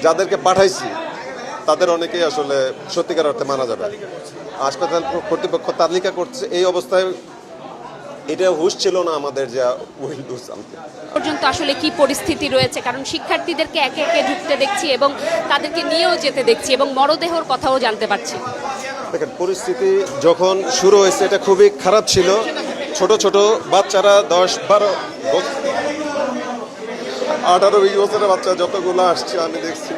যাদেরকে পাঠাইছি তাদের অনেকেই আসলে সত্যিকার অর্থে মারা যাবে। হাসপাতাল কর্তৃপক্ষ তালিকা করছে, এই অবস্থায় এটা হুঁশ ছিল না আমাদের যে উইল ডু সামথিং। পর্যন্ত আসলে কি পরিস্থিতি রয়েছে, কারণ শিক্ষার্থীদেরকে একে একে ঢুকতে দেখছি এবং তাদেরকে নিয়েও যেতে দেখছি এবং মরদেহর কথাও জানতে পারছি। দেখেন, পরিস্থিতি যখন শুরু হয়েছে এটা খুবই খারাপ ছিল। ছোট ছোট বাচ্চারা 10-12 18-20 বছরের বাচ্চা যতগুলো আসছে আমি দেখছি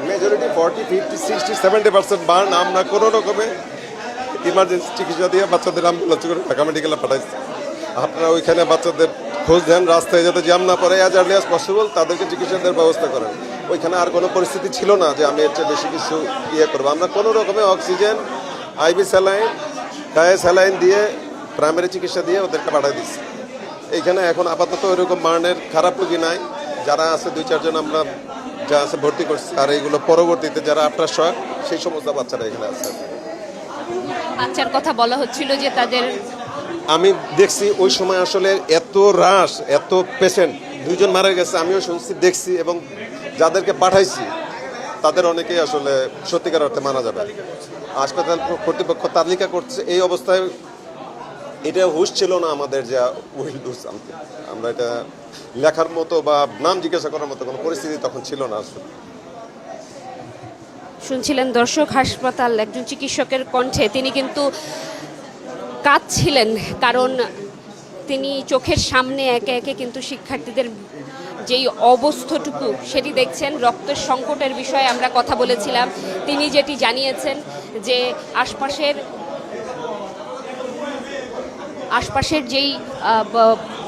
মেজরিটি 40-50-60-70% বার্ন। আমরা কোনো রকমে ইমার্জেন্সি চিকিৎসা দিয়ে বাচ্চাদের অ্যাম্বুলেন্স করে ঢাকা মেডিকেলে পাঠাইছি। আপনারা ওইখানে বাচ্চাদের খোঁজ দেন, রাস্তায় যাতে জ্যাম না পড়ে, অ্যাজ আর্লি অ্যাজ পসিবল তাদেরকে চিকিৎসা দেওয়ার ব্যবস্থা করেন। ওইখানে আর কোনো পরিস্থিতি ছিল না যে আমি এর চেয়ে বেশি কিছু করবো। আমরা কোনো রকমে অক্সিজেন, আইভি স্যালাইন, গায়ে স্যালাইন দিয়ে প্রাইমারি চিকিৎসা দিয়ে ওদেরকে পাঠিয়ে দিচ্ছি। এইখানে এখন আপাতত ওইরকম মারণের খারাপ রোগী নাই। যারা আছে 2-4 জন আমরা যা আছে ভর্তি করছি, আর এইগুলো পরবর্তীতে যারা আফটার শক সেই সমস্ত বাচ্চারা এখানে আছে। বাচ্চার কথা বলা হচ্ছিল যে তাদের, আমি দেখছি ওই সময় আসলে এত রাশ, এত পেশেন্ট, 2 জন মারা গেছে আমিও শুনছি, দেখছি, এবং যাদেরকে পাঠাইছি তাদের অনেকেই আসলে সত্যিকার অর্থে মারা যাবে। হাসপাতাল কর্তৃপক্ষ তালিকা করছে, এই অবস্থায় এটা হুঁশ ছিল না আমাদের যে উইল ডু সামথিং। আমরা এটা লেখার মতো বা নাম জিজ্ঞাসা করার মতো কোনো পরিস্থিতি তখন ছিল না আসলে। শুনছিলেন দর্শক হাসপাতাল একজন চিকিৎসকের কণ্ঠে। তিনি কিন্তু কাঁদছিলেন, কারণ তিনি চোখের সামনে একে একে কিন্তু শিক্ষার্থীদের যেই অবস্থাটুকু সেটি দেখছেন। রক্তের সংকটের বিষয়ে আমরা কথা বলেছিলাম, তিনি যেটি জানিয়েছেন যে আশপাশের যেই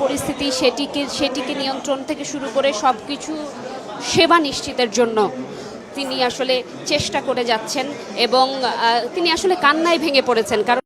পরিস্থিতি সেটিকে নিয়ন্ত্রণ থেকে শুরু করে সব কিছু সেবা নিশ্চিতের জন্য তিনি আসলে চেষ্টা করে যাচ্ছেন এবং তিনি আসলে কান্নায় ভেঙে পড়েছেন। কারণ